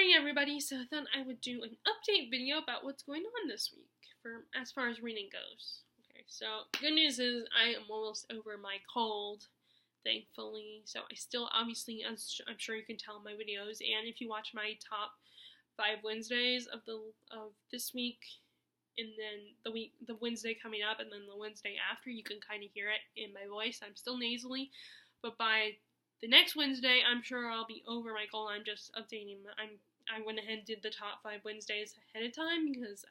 morning, everybody. So I thought I would do an update video about what's going on this week for as far as reading goes. Okay, so good news is I am almost over my cold, thankfully. So I still, obviously, as I'm sure you can tell in my videos, and if you watch my top 5 Wednesdays of this week, and then the Wednesday coming up, and then the Wednesday after, you can kind of hear it in my voice. I'm still nasally, but by the next Wednesday, I'm sure I'll be over my goal. I'm just updating. I went ahead and did the top 5 Wednesdays ahead of time because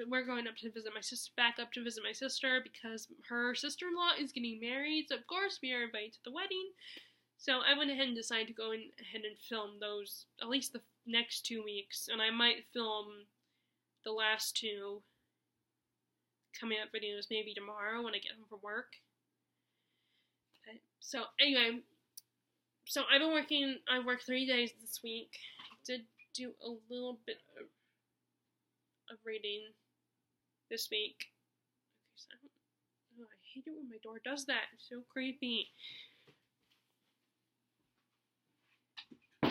we're going up to visit my sister, back up to visit my sister because her sister-in-law is getting married. So of course we are invited to the wedding. So I went ahead and decided to go ahead and film those at least the next 2 weeks, and I might film the last 2 coming up videos maybe tomorrow when I get home from work. Okay. So anyway, so I've been working. I worked 3 days this week. I did do a little bit of reading this week. Okay, so I hate it when my door does that. It's so creepy. I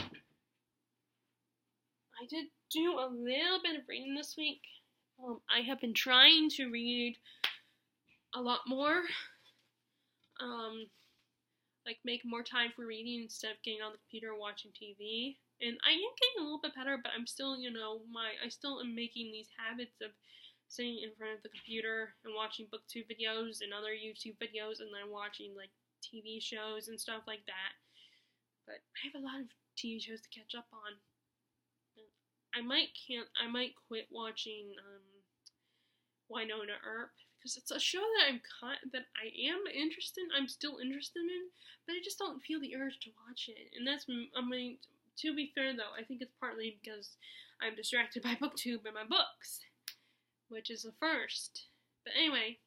did do a little bit of reading this week. I have been trying to read a lot more. Like make more time for reading instead of getting on the computer and watching TV. And I am getting a little bit better, but I'm still, I still am making these habits of sitting in front of the computer and watching booktube videos and other YouTube videos, and then watching like TV shows and stuff like that. But I have a lot of TV shows to catch up on. I might quit watching Wynonna Earp because it's a show that I am interested in. I'm still interested in, but I just don't feel the urge to watch it. And that's, to be fair though, I think it's partly because I'm distracted by BookTube and my books, which is a first. But anyway,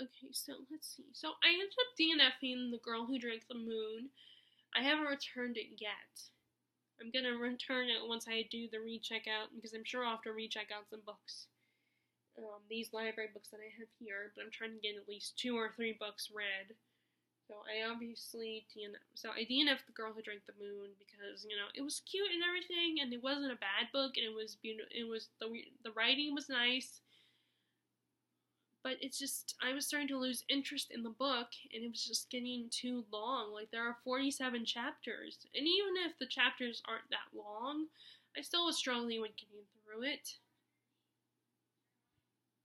okay, so let's see. So I ended up DNFing The Girl Who Drank the Moon. I haven't returned it yet. I'm gonna return it once I do the recheck out, because I'm sure I'll have to recheck out some books. These library books that I have here, but I'm trying to get at least 2 or 3 books read. So I obviously I DNF'd The Girl Who Drank the Moon because, it was cute and everything, and it wasn't a bad book, and it was beautiful. It was the writing was nice. But it's just, I was starting to lose interest in the book, and it was just getting too long. Like, there are 47 chapters, and even if the chapters aren't that long, I still was struggling with getting through it.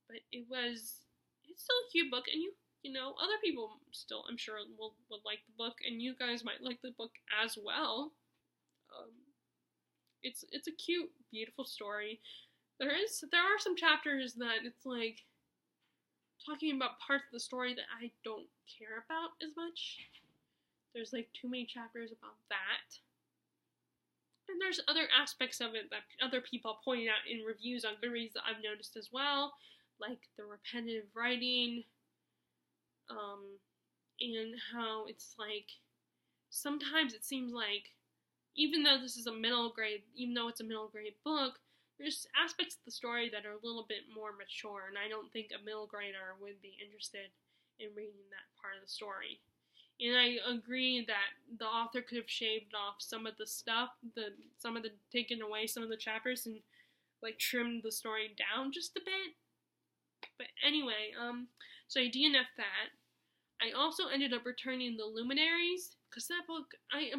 But it's still a cute book, and other people still, I'm sure, would like the book, and you guys might like the book as well. It's a cute, beautiful story. There are some chapters that it's like, talking about parts of the story that I don't care about as much. There's like too many chapters about that. And there's other aspects of it that other people pointed out in reviews on Goodreads that I've noticed as well, like the repetitive writing, and how it's like, sometimes it seems like, even though it's a middle grade book, there's aspects of the story that are a little bit more mature, and I don't think a middle grader would be interested in reading that part of the story. And I agree that the author could have shaved off some of the stuff, taken away some of the chapters, and like trimmed the story down just a bit. But anyway, so I DNF'd that. I also ended up returning The Luminaries, because that book, I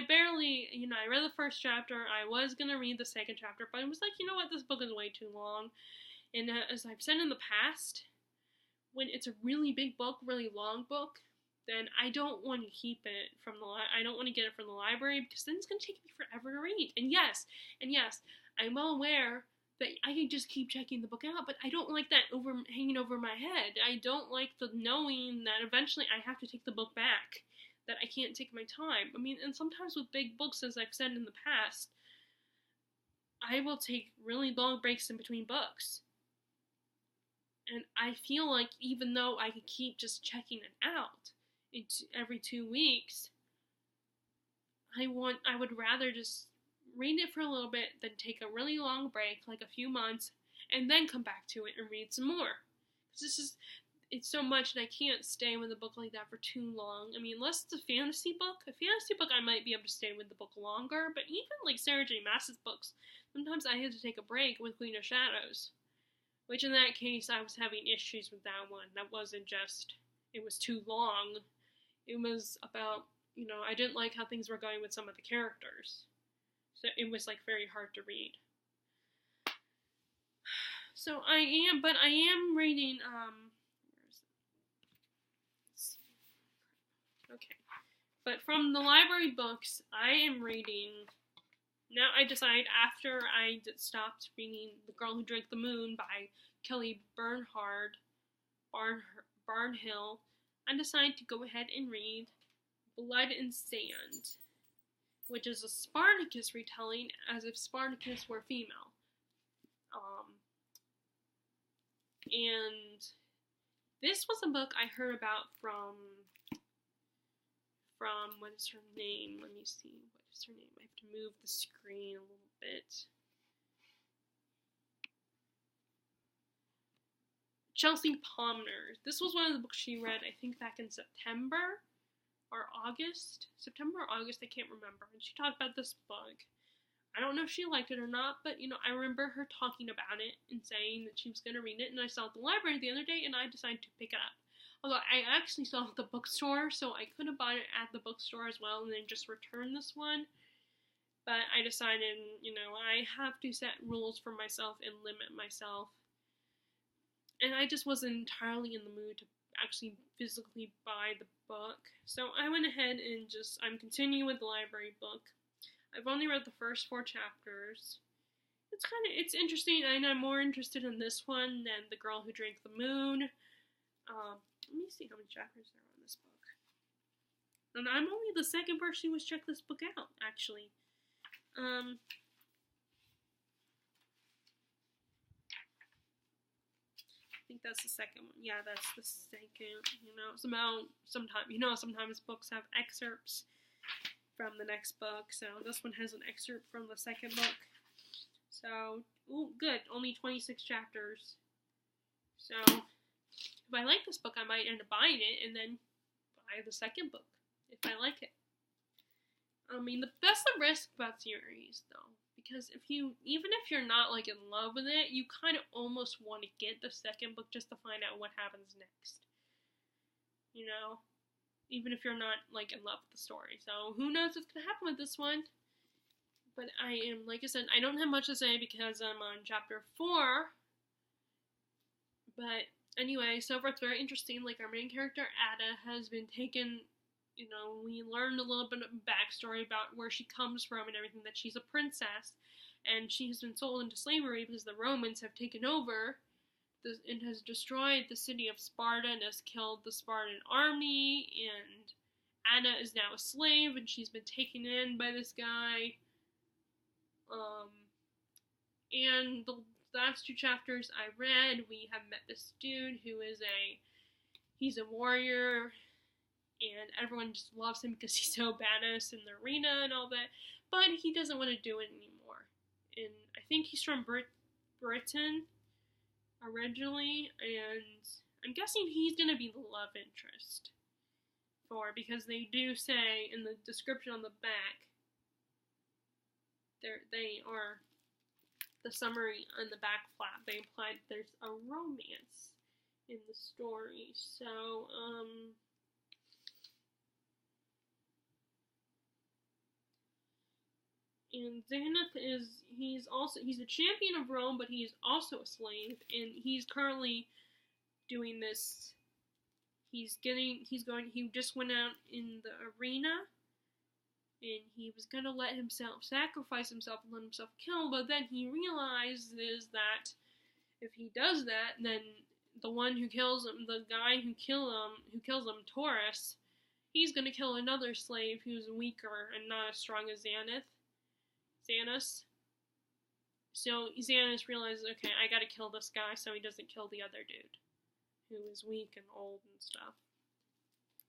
barely, I read the first chapter. I was going to read the second chapter, but I was like, this book is way too long. And as I've said in the past, when it's a really big book, really long book, then I don't want to keep it I don't want to get it from the library, because then it's going to take me forever to read. And yes, I'm well aware that I can just keep checking the book out, but I don't like that hanging over my head. I don't like the knowing that eventually I have to take the book back, that I can't take my time. And sometimes with big books, as I've said in the past, I will take really long breaks in between books. And I feel like even though I could keep just checking it out every 2 weeks, I would rather just read it for a little bit, then take a really long break, like a few months, and then come back to it and read some more. it's so much that I can't stay with a book like that for too long. I mean, unless it's a fantasy book. A fantasy book, I might be able to stay with the book longer, but even like Sarah J. Maas's books, sometimes I had to take a break with Queen of Shadows. Which in that case, I was having issues with that one. That wasn't just, it was too long. It was about, I didn't like how things were going with some of the characters. So it was like very hard to read. So I am reading, okay. But from the library books, I am reading, now I decide after I stopped reading The Girl Who Drank the Moon by Kelly Barnhill, I decided to go ahead and read Blood and Sand, which is a Spartacus retelling as if Spartacus were female. And this was a book I heard about from what is her name? Let me see. What is her name? I have to move the screen a little bit. Chelsea Palmer. This was one of the books she read, I think, back in September or August. September or August, I can't remember. And she talked about this book. I don't know if she liked it or not, but, I remember her talking about it and saying that she was going to read it, and I saw it at the library the other day, and I decided to pick it up. Although I actually saw it at the bookstore, so I could have bought it at the bookstore as well and then just return this one. But I decided, I have to set rules for myself and limit myself. And I just wasn't entirely in the mood to actually physically buy the book. So I went ahead and I'm continuing with the library book. I've only read the first 4 chapters. It's interesting, and I'm more interested in this one than The Girl Who Drank the Moon. Let me see how many chapters there are on this book. And I'm only the second person who has checked this book out, actually. I think that's the second one. Yeah, that's the second. It's about sometimes books have excerpts from the next book. So this one has an excerpt from the second book. So, good. Only 26 chapters. So, if I like this book, I might end up buying it and then buy the second book if I like it. That's the risk about series, though. Because even if you're not, in love with it, you kind of almost want to get the second book just to find out what happens next. Even if you're not, in love with the story. So, who knows what's going to happen with this one. But I am, like I said, I don't have much to say because I'm on chapter 4. But, anyway, so far it's very interesting. Our main character, Ada, has been taken, we learned a little bit of backstory about where she comes from and everything, that she's a princess. And she has been sold into slavery because the Romans have taken over and has destroyed the city of Sparta and has killed the Spartan army, and Anna is now a slave, and she's been taken in by this guy. And the last 2 chapters I read, we have met this dude who is he's a warrior, and everyone just loves him because he's so badass in the arena and all that, but he doesn't want to do it anymore. And I think he's from Britain originally, and I'm guessing he's going to be the love interest because they do say in the description on the back, they are, the summary on the back flap, they implied there's a romance in the story. So, and Xanath he's a champion of Rome, but he's also a slave, and he's currently doing this, he just went out in the arena, and he was gonna let himself sacrifice himself and let himself kill, but then he realizes that if he does that, then the one who kills him, the guy who kills him, Taurus, he's gonna kill another slave who's weaker and not as strong as Xanus. So Xanus realizes, okay, I gotta kill this guy so he doesn't kill the other dude, who is weak and old and stuff.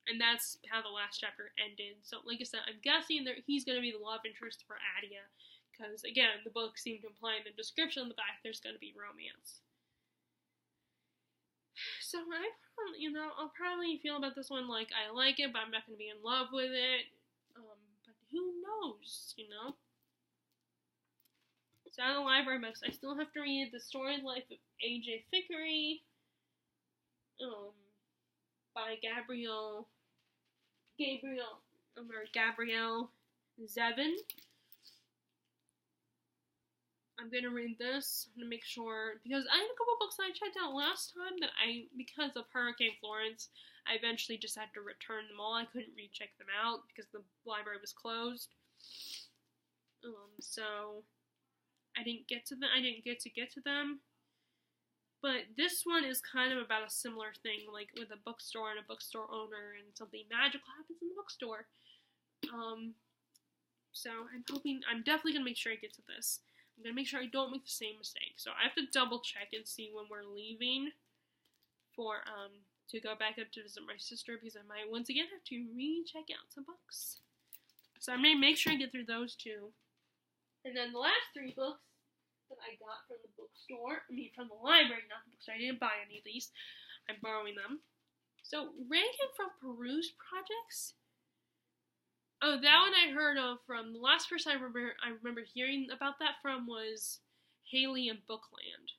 And that's how the last chapter ended. So, like I said, I'm guessing that he's going to be the love interest for Adia. Because, again, the book seemed to imply in the description on the back there's going to be romance. So I'll probably feel about this one like I like it, but I'm not gonna be in love with it. But who knows? It's out of the library books. I still have to read The Storied Life of A.J. Thickery, um, by Gabrielle Zevin. I'm gonna read this. I'm gonna make sure, because I had a couple books I checked out last time that because of Hurricane Florence, I eventually just had to return them all. I couldn't recheck them out because the library was closed. So I didn't get to them. But this one is kind of about a similar thing, like with a bookstore and a bookstore owner, and something magical happens in the bookstore. So I'm definitely gonna make sure I get to this. I'm gonna make sure I don't make the same mistake. So I have to double check and see when we're leaving for to go back up to visit my sister, because I might once again have to recheck out some books. So I'm gonna make sure I get through those two. And then the last 3 books that I got from the from the library, not the bookstore. I didn't buy any of these. I'm borrowing them. So Reagan from Peruse Projects. Oh, that one I heard of from the last person I remember hearing about that from was Haley in Bookland.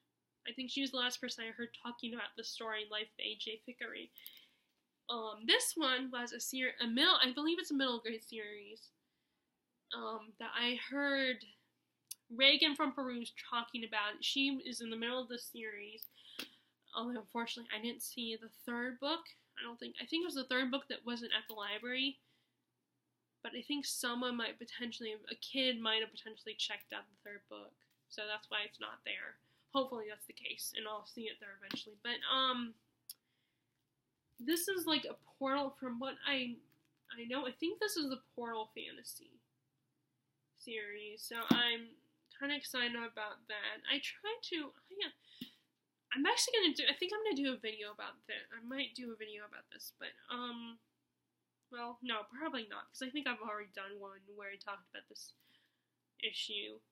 I think she was the last person I heard talking about the story and life of A.J. Thickery. This one was I believe it's a middle grade series. That I heard Reagan from Peruse talking about. She is in the middle of the series. Although unfortunately I didn't see the 3rd book. I think it was the 3rd book that wasn't at the library. But I think a kid might have potentially checked out the 3rd book. So that's why it's not there. Hopefully that's the case, and I'll see it there eventually. But, this is like a Portal, from what I know. I think this is a Portal fantasy series. So I'm kind of excited about that. I'm actually going to I think I'm going to do a video about that. I might do a video about this, but, well, no, probably not, because I think I've already done one where I talked about this issue.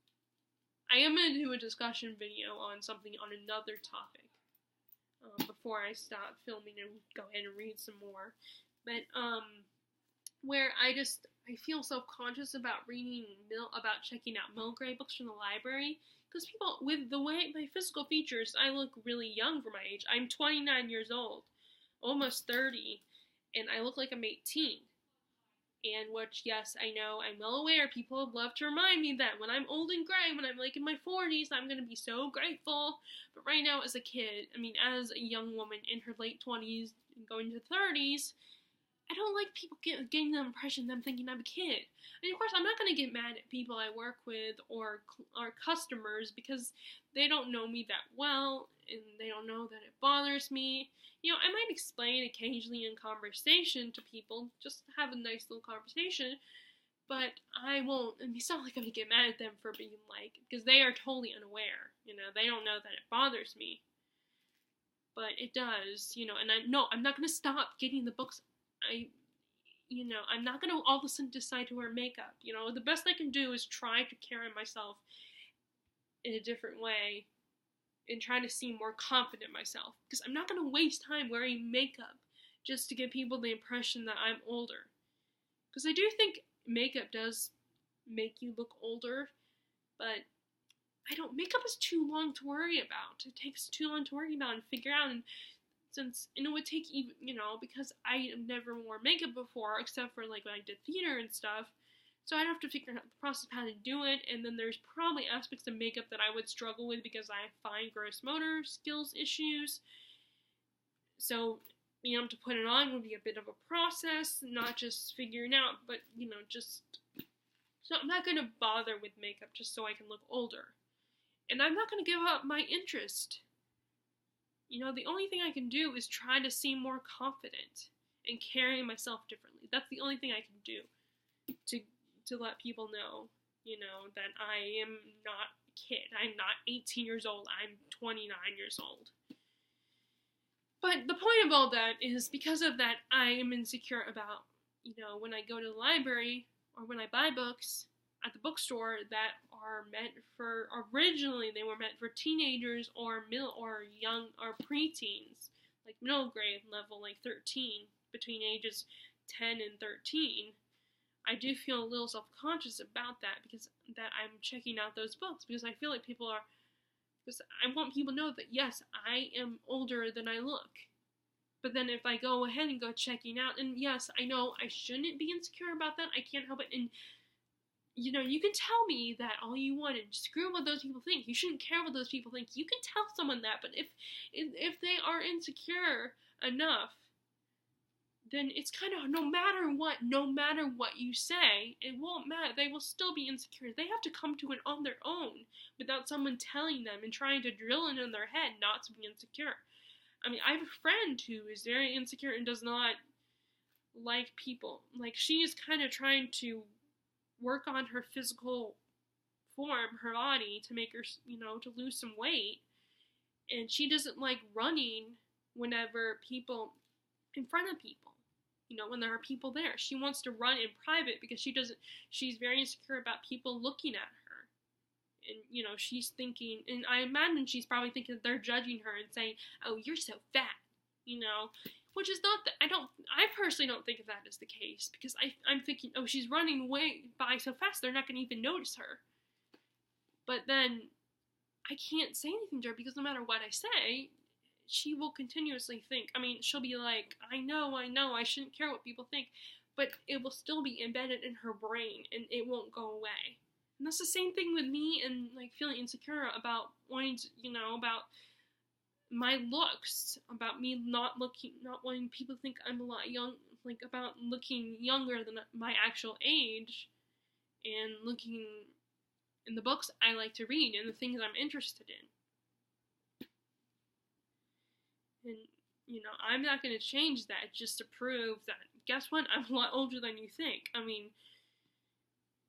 I am going to do a discussion video on something on another topic before I stop filming and go ahead and read some more. But, where I feel self-conscious about about checking out middle grade books from the library, because people, with the way my physical features, I look really young for my age. I'm 29 years old, almost 30. And I look like I'm 18. And which, yes, I know, I'm well aware, people would love to remind me that when I'm old and gray, when I'm like in my 40s, I'm going to be so grateful. But right now, as a a young woman in her late 20s and going to 30s, I don't like people getting the impression that I'm thinking I'm a kid. And of course, I'm not going to get mad at people I work with or customers, because they don't know me that well, and they don't know that it bothers me. I might explain occasionally in conversation to people, just to have a nice little conversation, but I won't, it's not like I'm going to get mad at them for being because they are totally unaware, they don't know that it bothers me. But it does, and I'm not going to stop getting the books. I'm not going to all of a sudden decide to wear makeup. The best I can do is try to carry myself in a different way and try to seem more confident myself. Because I'm not going to waste time wearing makeup just to give people the impression that I'm older. Because I do think makeup does make you look older, but makeup is too long to worry about. It takes too long to worry about and figure out, and it would take even, because I never wore makeup before, except for when I did theater and stuff, so I'd have to figure out the process of how to do it, and then there's probably aspects of makeup that I would struggle with because I have fine gross motor skills issues, so being able to put it on would be a bit of a process, not just figuring out, but, so I'm not going to bother with makeup just so I can look older, and I'm not going to give up my interest. The only thing I can do is try to seem more confident and carry myself differently. That's the only thing I can do to let people know, that I am not a kid. I'm not 18 years old. I'm 29 years old. But the point of all that is, because of that, I am insecure about, when I go to the library or when I buy books at the bookstore that originally they were meant for teenagers or young or preteens, like middle grade level, like 13, between ages 10 and 13, I do feel a little self-conscious about that, because that I'm checking out those books, because I feel like because I want people to know that, yes, I am older than I look. But then if I go ahead and go checking out, and yes, I know I shouldn't be insecure about that, I can't help it, and you can tell me that all you want, and screw what those people think. You shouldn't care what those people think. You can tell someone that, but if they are insecure enough, then it's kind of no matter what you say, it won't matter. They will still be insecure. They have to come to it on their own without someone telling them and trying to drill it in their head not to be insecure. I mean, I have a friend who is very insecure and does not like people. Like, she is kind of trying to work on her physical form, her body, to make her, to lose some weight. And she doesn't like running whenever in front of people. When there are people there. She wants to run in private because she's very insecure about people looking at her. And, she's thinking, and I imagine she's probably thinking that they're judging her and saying, oh, you're so fat, which is not, I personally don't think that is the case, because I'm thinking, oh, she's running by so fast, they're not going to even notice her. But then, I can't say anything to her, because no matter what I say, she will continuously think, she'll be like, I know, I shouldn't care what people think, but it will still be embedded in her brain, and it won't go away. And that's the same thing with me, and, like, feeling insecure about wanting to, about my looks, about me not wanting people to think I'm a lot young, like, about looking younger than my actual age, and looking in the books I like to read, and the things I'm interested in. And, I'm not going to change that just to prove that, guess what, I'm a lot older than you think.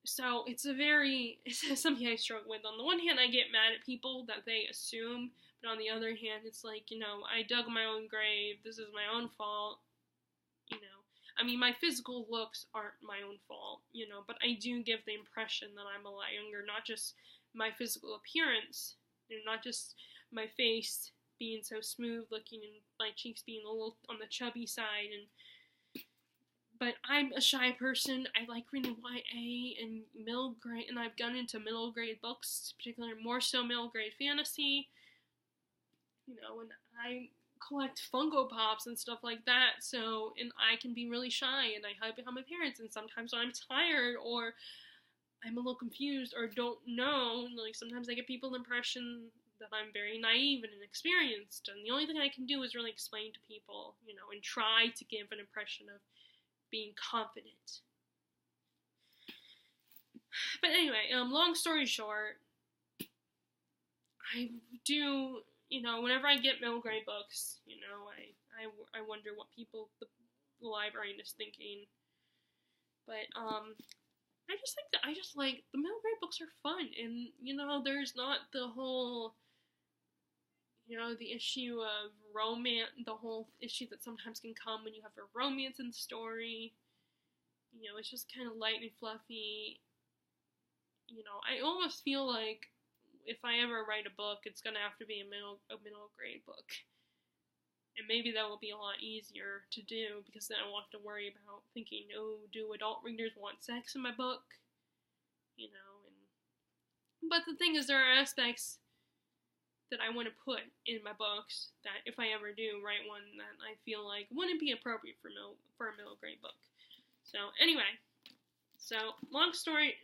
So it's something I struggle with. On the one hand, I get mad at people that they assume, but on the other hand, it's like, I dug my own grave, this is my own fault, my physical looks aren't my own fault, but I do give the impression that I'm a lot younger, not just my physical appearance, not just my face being so smooth looking and my cheeks being a little on the chubby side, but I'm a shy person. I like reading YA and middle grade, and I've gone into middle grade books, particularly more so middle grade fantasy, and I collect Funko Pops and stuff like that, and I can be really shy, and I hide behind my parents, and sometimes when I'm tired, or I'm a little confused, or don't know, like, sometimes I get people the impression that I'm very naive and inexperienced, and the only thing I can do is really explain to people, and try to give an impression of being confident. But anyway, long story short, I do, whenever I get middle grade books, I wonder what the librarian is thinking. But I just like the middle grade books are fun, and there's not the whole the issue of romance, the whole issue that sometimes can come when you have a romance in the story. It's just kind of light and fluffy. I almost feel like if I ever write a book, it's gonna have to be a middle grade book. And maybe that will be a lot easier to do, because then I won't have to worry about thinking, oh, do adult readers want sex in my book? But the thing is, there are aspects that I want to put in my books that if I ever do write one, that I feel like wouldn't be appropriate for a middle grade book. So anyway, long story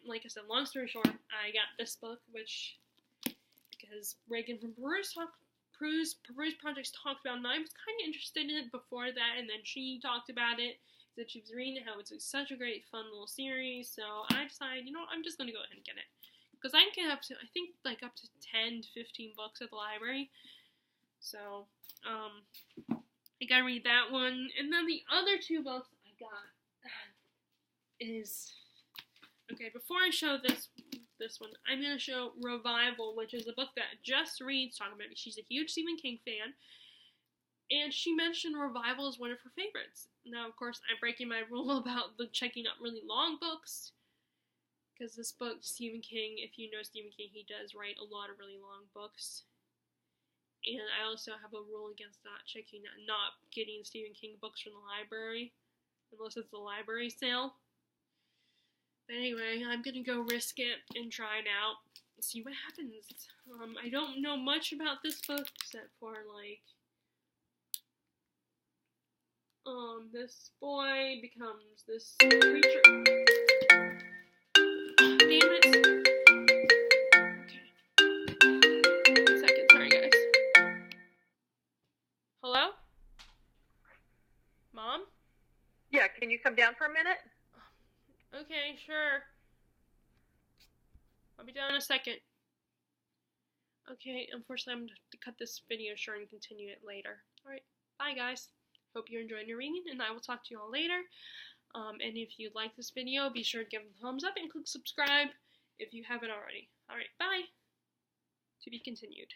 short, I got this book, because Reagan from Peruse Projects talked about it, and I was kind of interested in it before that, and then she talked about it, that she was reading it, how it's such a great fun little series, so I decided, I'm just going to go ahead and get it. Because I can get up to 10 to 15 books at the library. So, I gotta read that one. And then the other two books I got is... Okay, before I show this one, I'm going to show Revival, which is a book that Jess Reed's talking about. She's a huge Stephen King fan. And she mentioned Revival as one of her favorites. Now, of course, I'm breaking my rule about checking out really long books. Because this book, Stephen King, if you know Stephen King, he does write a lot of really long books. And I also have a rule against not getting Stephen King books from the library, unless it's a library sale. But anyway, I'm gonna go risk it and try it out and see what happens. I don't know much about this book except for like, this boy becomes this creature. Oh, damn it. Okay. 1 second, sorry guys. Hello? Mom? Yeah, can you come down for a minute? Okay, sure. I'll be down in a second. Okay, unfortunately I'm going to have to cut this video short and continue it later. Alright, bye guys. Hope you're enjoying your reading, and I will talk to you all later. And if you like this video, be sure to give it a thumbs up and click subscribe if you haven't already. Alright, bye. To be continued.